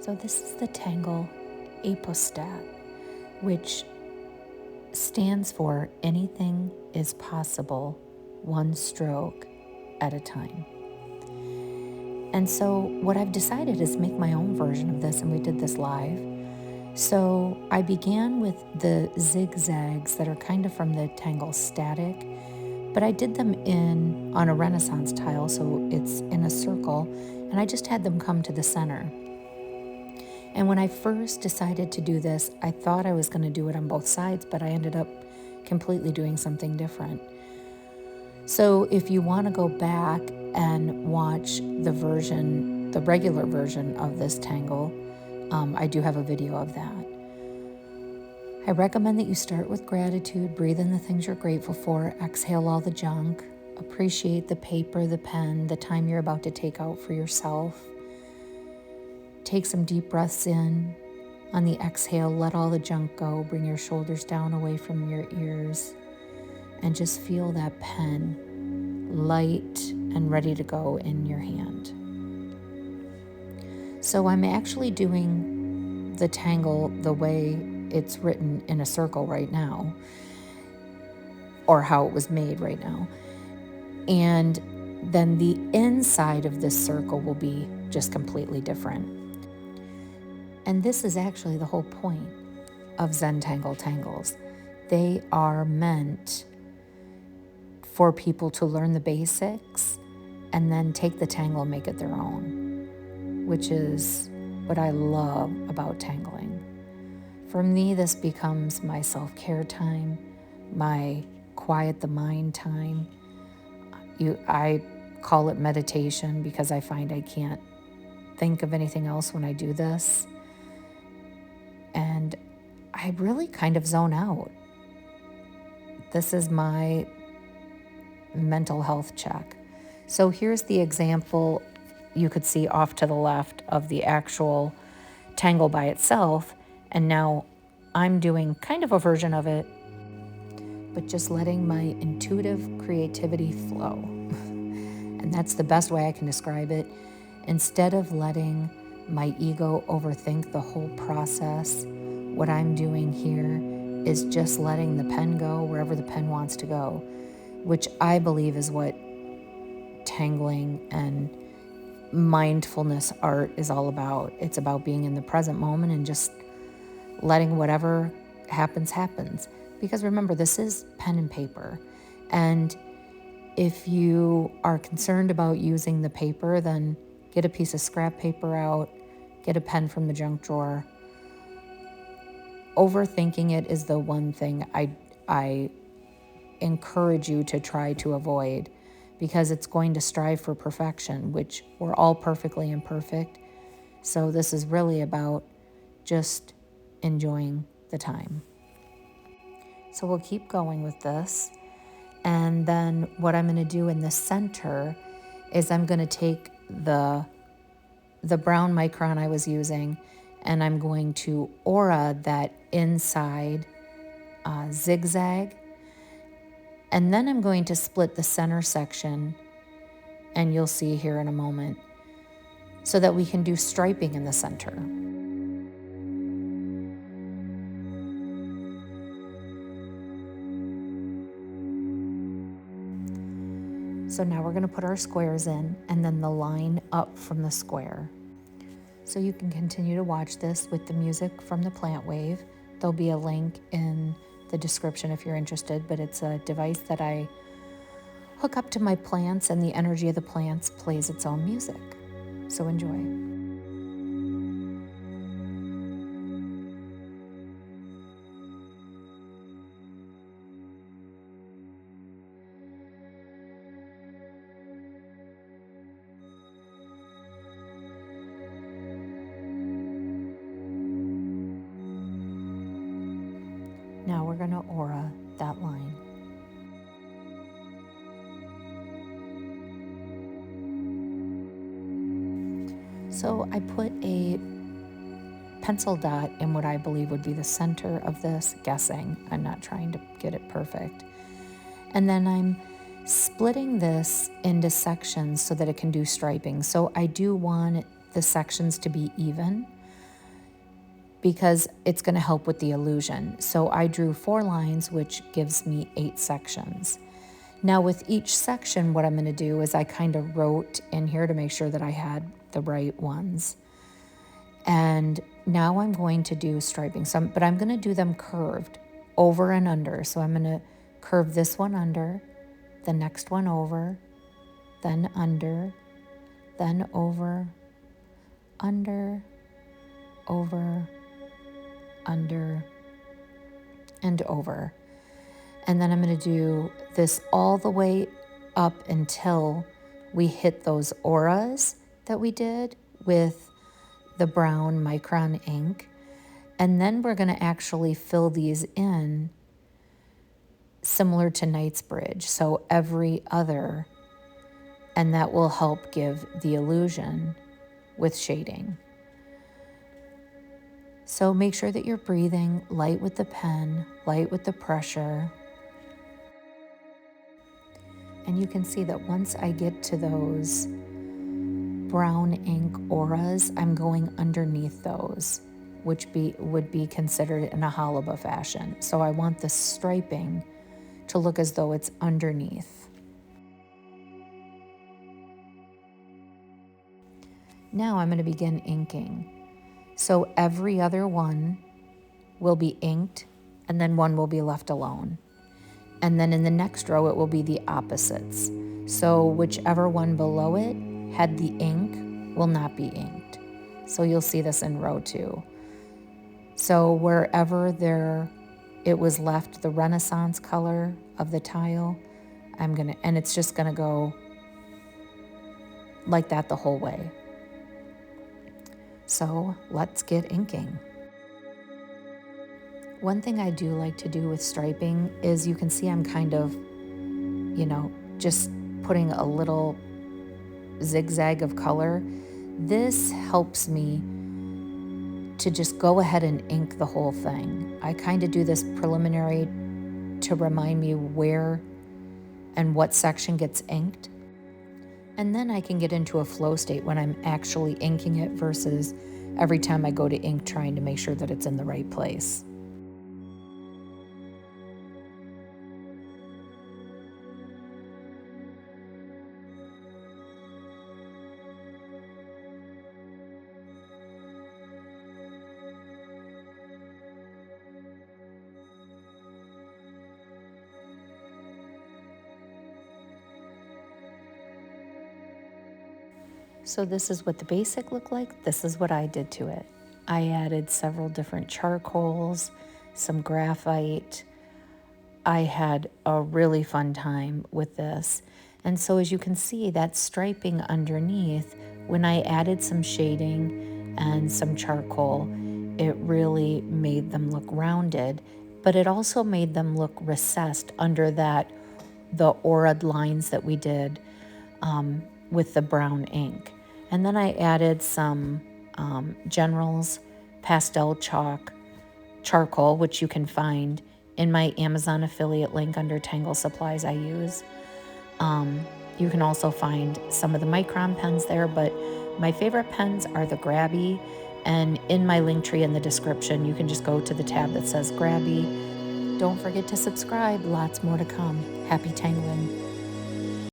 So this is the Tangle Aiposaat, which stands for anything is possible, one stroke at a time. And so what I've decided is make my own version of this, and we did this live. So I began with the zigzags that are kind of from the Tangle static, but I did them on a Renaissance tile, so it's in a circle, and I just had them come to the center. And when I first decided to do this, I thought I was going to do it on both sides, but I ended up completely doing something different. So if you want to go back and watch the regular version of this tangle, I do have a video of that. I recommend that you start with gratitude, breathe in the things you're grateful for, exhale all the junk, appreciate the paper, the pen, the time you're about to take out for yourself. Take some deep breaths in. On the exhale, let all the junk go. Bring your shoulders down away from your ears. And just feel that pen light and ready to go in your hand. So I'm actually doing the tangle the way it's written in a circle right now, or how it was made right now. And then the inside of this circle will be just completely different. And this is actually the whole point of Zentangle tangles. They are meant for people to learn the basics and then take the tangle and make it their own, which is what I love about tangling. For me, this becomes my self-care time, my quiet the mind time. I call it meditation because I find I can't think of anything else when I do this. And I really kind of zone out. This is my mental health check. So here's the example you could see off to the left of the actual tangle by itself. And now I'm doing kind of a version of it, but just letting my intuitive creativity flow. And that's the best way I can describe it. Instead of letting my ego overthink the whole process, what I'm doing here is just letting the pen go wherever the pen wants to go, which I believe is what tangling and mindfulness art is all about. It's about being in the present moment and just letting whatever happens. Because remember, this is pen and paper. And if you are concerned about using the paper, then get a piece of scrap paper out, get a pen from the junk drawer. Overthinking it is the one thing I encourage you to try to avoid, because it's going to strive for perfection, which we're all perfectly imperfect. So this is really about just enjoying the time. So we'll keep going with this. And then what I'm going to do in the center is I'm going to take the brown micron I was using, and I'm going to aura that inside zigzag. And then I'm going to split the center section, and you'll see here in a moment, so that we can do striping in the center. So now we're going to put our squares in, and then the line up from the square. So you can continue to watch this with the music from the plant wave. There'll be a link in the description if you're interested, but it's a device that I hook up to my plants, and the energy of the plants plays its own music. So enjoy. Now we're going to aura that line. So I put a pencil dot in what I believe would be the center of this, guessing. I'm not trying to get it perfect. And then I'm splitting this into sections so that it can do striping. So I do want the sections to be even. because it's going to help with the illusion. So I drew 4 lines, which gives me 8 sections. Now with each section, what I'm going to do is I kind of wrote in here to make sure that I had the right ones. And now I'm going to do striping, but I'm going to do them curved over and under. So I'm going to curve this one under, the next one over, then under, then over, under, over, under, and over. And then I'm going to do this all the way up until we hit those auras that we did with the brown micron ink. And then we're going to actually fill these in similar to Knightsbridge, so every other, and that will help give the illusion with shading. So make sure that you're breathing light with the pen, light with the pressure. And you can see that once I get to those brown ink auras, I'm going underneath those, which would be considered in a halaba fashion. So I want the striping to look as though it's underneath. Now I'm going to begin inking. So every other one will be inked, and then one will be left alone. And then in the next row, it will be the opposites. So whichever one below it had the ink will not be inked. So you'll see this in row 2. So wherever it was left the Renaissance color of the tile, and it's just gonna go like that the whole way. So let's get inking. One thing I do like to do with striping is you can see I'm kind of, just putting a little zigzag of color. This helps me to just go ahead and ink the whole thing. I kind of do this preliminary to remind me where and what section gets inked. And then I can get into a flow state when I'm actually inking it versus every time I go to ink trying to make sure that it's in the right place. So this is what the basic looked like. This is what I did to it. I added several different charcoals, some graphite. I had a really fun time with this. And so as you can see, that striping underneath, when I added some shading and some charcoal, it really made them look rounded, but it also made them look recessed under the aura lines that we did with the brown ink. And then I added some General's pastel charcoal, which you can find in my Amazon affiliate link under Tangle Supplies I use. You can also find some of the micron pens there, but my favorite pens are the Grabby. And in my link tree in the description, you can just go to the tab that says Grabby. Don't forget to subscribe, lots more to come. Happy tangling.